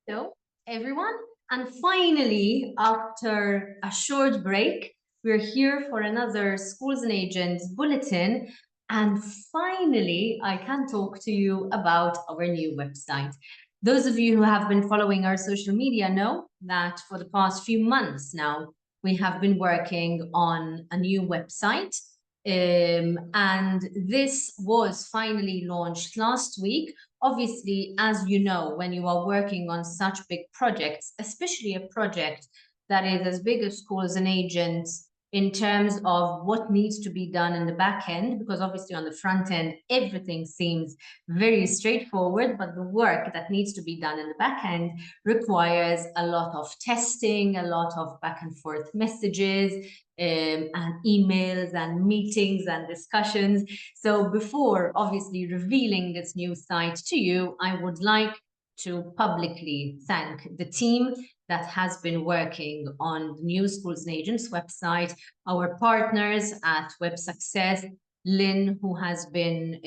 Hello, everyone. And finally, after a short break, we're here for another Schools and Agents Bulletin. And finally, I can talk to you about our new website. Those of you who have been following our social media know that for the past few months now, we have been working on a new website. And this was finally launched last week. Obviously, as you know, when you are working on such big projects, especially a project that is as big as Schools and Agents in terms of what needs to be done in the back end, because obviously on the front end, everything seems very straightforward, but the work that needs to be done in the back end requires a lot of testing, a lot of back and forth messages, and emails and meetings and discussions. So before obviously revealing this new site to you, I would like to publicly thank the team that has been working on the new Schools and Agents website, our partners at Web Success, Lynn, who has been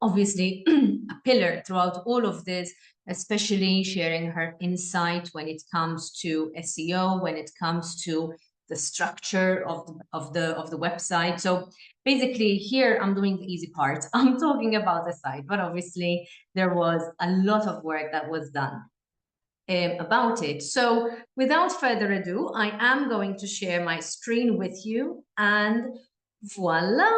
obviously a pillar throughout all of this, especially sharing her insight when it comes to SEO, when it comes to the structure of the website. So basically here I'm doing the easy part. I'm talking about the site, but obviously there was a lot of work that was done about it. So without further ado, I am going to share my screen with you, and voila,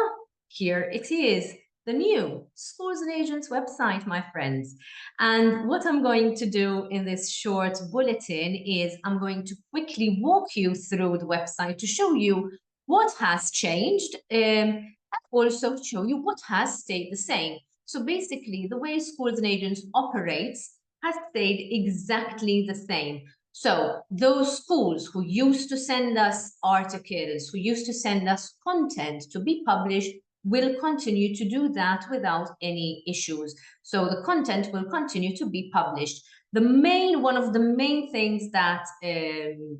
here it is, the new Schools and Agents website, my friends. And what I'm going to do in this short bulletin is I'm going to quickly walk you through the website to show you what has changed, and also show you what has stayed the same. So basically, the way Schools and Agents operates has stayed exactly the same. So those schools who used to send us articles, who used to send us content to be published, will continue to do that without any issues. So the content will continue to be published. One of the main things that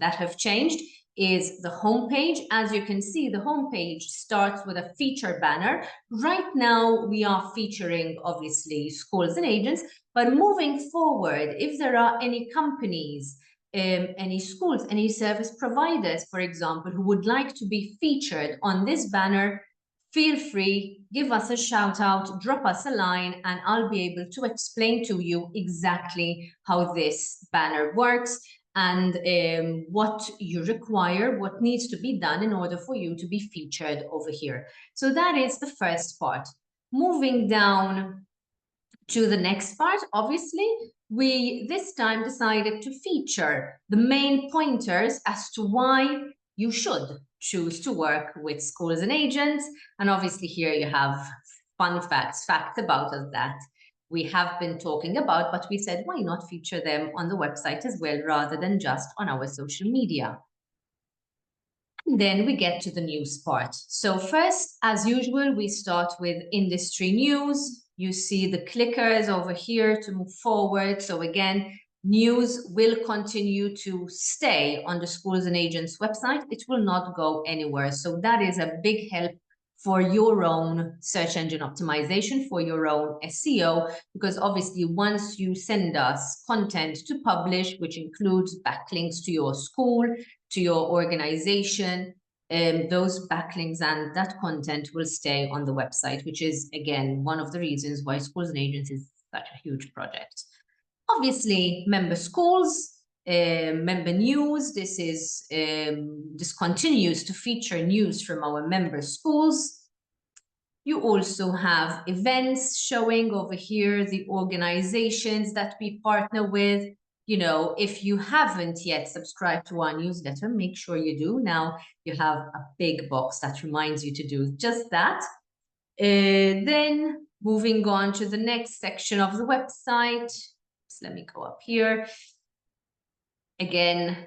have changed is the homepage. As you can see, the homepage starts with a feature banner. Right now, we are featuring, obviously, Schools and Agents, but moving forward, if there are any companies, any schools, any service providers, for example, who would like to be featured on this banner, feel free, give us a shout out, drop us a line, and I'll be able to explain to you exactly how this banner works and what you require, what needs to be done in order for you to be featured over here. So that is the first part. Moving down to the next part, obviously, we this time decided to feature the main pointers as to why you should choose to work with Schools and Agents. And obviously here you have fun facts about us that we have been talking about, but we said, why not feature them on the website as well, rather than just on our social media? And then we get to the news part. So first, as usual, we start with industry news. You see the clickers over here to move forward. So again, news will continue to stay on the Schools and Agents website. It will not go anywhere. So that is a big help for your own search engine optimization, for your own SEO, because obviously once you send us content to publish, which includes backlinks to your school, to your organization, those backlinks and that content will stay on the website, which is, again, one of the reasons why Schools and Agents is such a huge project. Obviously, member schools, member news. This continues to feature news from our member schools. You also have events showing over here, the organizations that we partner with. You know, if you haven't yet subscribed to our newsletter, make sure you do. Now you have a big box that reminds you to do just that. Then moving on to the next section of the website. So let me go up here. Again,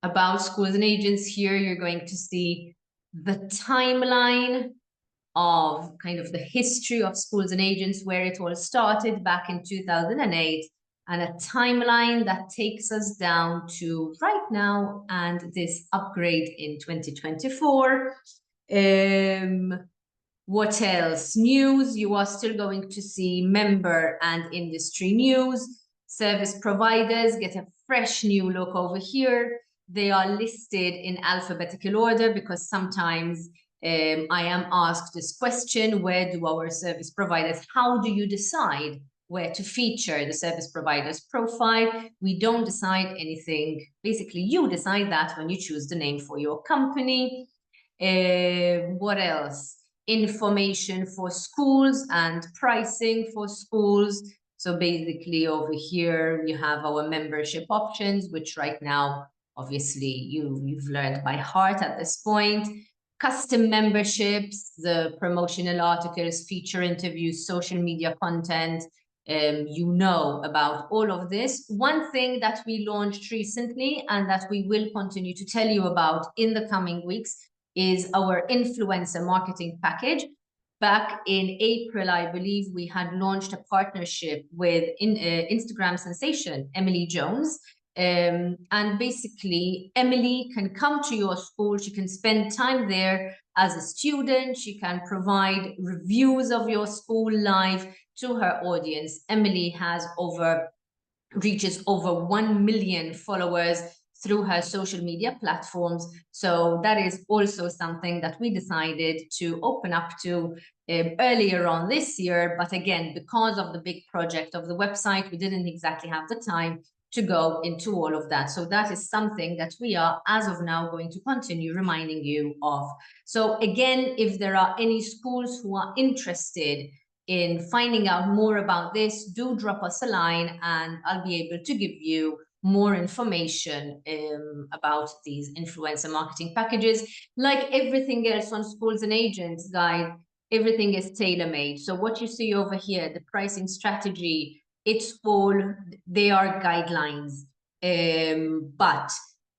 about Schools and Agents here, you're going to see the timeline of kind of the history of Schools and Agents, where it all started back in 2008, and a timeline that takes us down to right now and this upgrade in 2024. What else? News, you are still going to see member and industry news. Service providers get a fresh new look over here. They are listed in alphabetical order because sometimes I am asked this question, where do our service providers, how do you decide where to feature the service provider's profile? We don't decide anything. Basically, you decide that when you choose the name for your company. What else? Information for schools and pricing for schools. So basically over here, you have our membership options, which right now, obviously, you've learned by heart at this point. Custom memberships, the promotional articles, feature interviews, social media content. You know about all of this. One thing that we launched recently and that we will continue to tell you about in the coming weeks is our influencer marketing package. Back in April, I believe we had launched a partnership with Instagram sensation, Emily Jones. And basically, Emily can come to your school. She can spend time there as a student. She can provide reviews of your school live to her audience. Emily reaches over 1 million followers through her social media platforms. So that is also something that we decided to open up to earlier on this year. But again, because of the big project of the website, we didn't exactly have the time to go into all of that. So that is something that we are, as of now, going to continue reminding you of. So again, if there are any schools who are interested in finding out more about this, do drop us a line and I'll be able to give you more information about these influencer marketing packages. Like everything else on Schools and Agents Guide, everything is tailor-made. So what you see over here, the pricing strategy, they are guidelines. But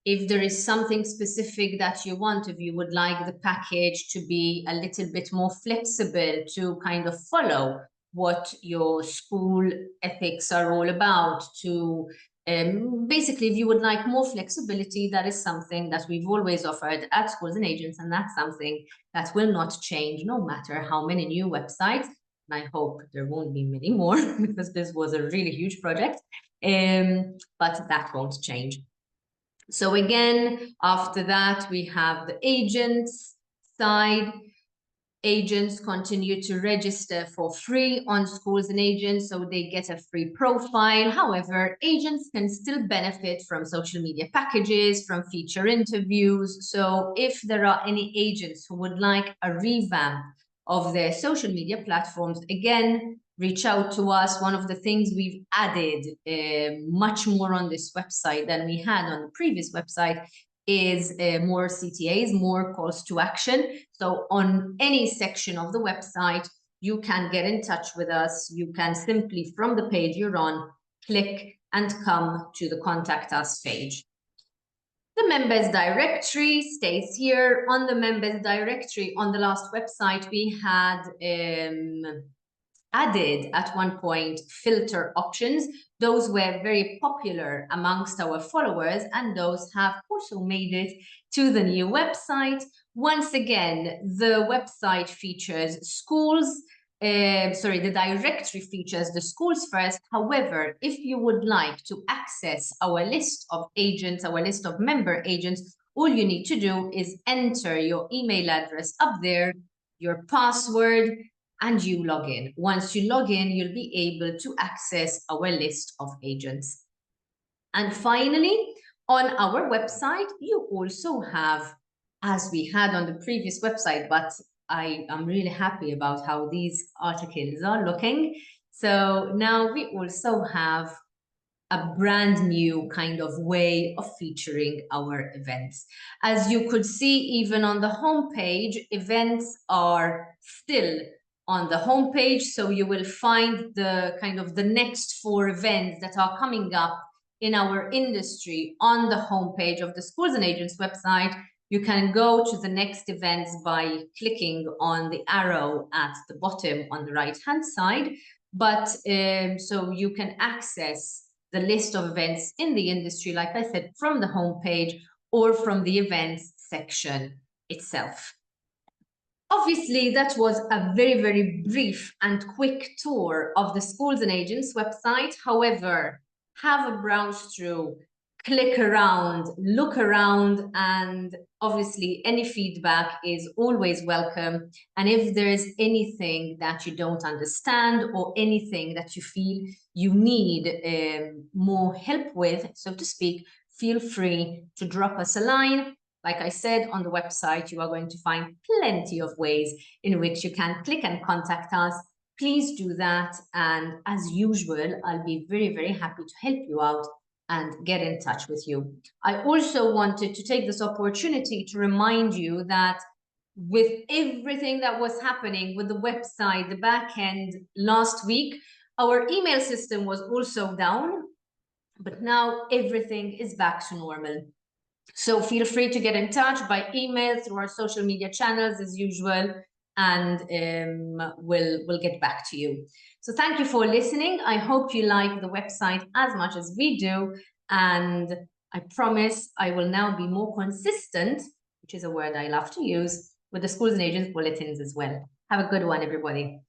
if there is something specific that you want, if you would like the package to be a little bit more flexible to kind of follow what your school ethics are all about, to basically, if you would like more flexibility, that is something that we've always offered at Schools and Agents, and that's something that will not change no matter how many new websites. And I hope there won't be many more because this was a really huge project, but that won't change. So again, after that, we have the agents side. Agents continue to register for free on Schools and Agents, so they get a free profile. However, agents can still benefit from social media packages, from feature interviews. So if there are any agents who would like a revamp of their social media platforms, again, reach out to us. One of the things we've added much more on this website than we had on the previous website is more CTAs, more calls to action. So on any section of the website, you can get in touch with us. You can simply, from the page you're on, click and come to the Contact Us page. The members directory stays here. On the members directory, on the last website, we had added at one point filter options. Those were very popular amongst our followers, and those have also made it to the new website. Once again, the website features schools. The directory features the schools first. However, if you would like to access our list of agents, our list of member agents, all you need to do is enter your email address up there, your password, and you log in. Once you log in, you'll be able to access our list of agents. And finally, on our website, you also have, as we had on the previous website, but I am really happy about how these articles are looking. So now we also have a brand new kind of way of featuring our events. As you could see, even on the homepage, events are still on the homepage. So you will find the kind of the next 4 events that are coming up in our industry on the homepage of the Schools and Agents website. You can go to the next events by clicking on the arrow at the bottom on the right-hand side. But so you can access the list of events in the industry, like I said, from the homepage or from the events section itself. Obviously, that was a very, very brief and quick tour of the Schools and Agents website. However, have a browse through, click around, look around, and obviously any feedback is always welcome. And if there's anything that you don't understand or anything that you feel you need more help with, so to speak, feel free to drop us a line. Like I said, on the website, you are going to find plenty of ways in which you can click and contact us. Please do that. And as usual, I'll be very, very happy to help you out and get in touch with you. I also wanted to take this opportunity to remind you that with everything that was happening with the website, the back end last week, our email system was also down, but now everything is back to normal. So feel free to get in touch by email, through our social media channels as usual, and we'll get back to you. So thank you for listening. I hope you like the website as much as we do, and I promise I will now be more consistent, which is a word I love to use, with the Schools and Agents bulletins as well. Have a good one, everybody.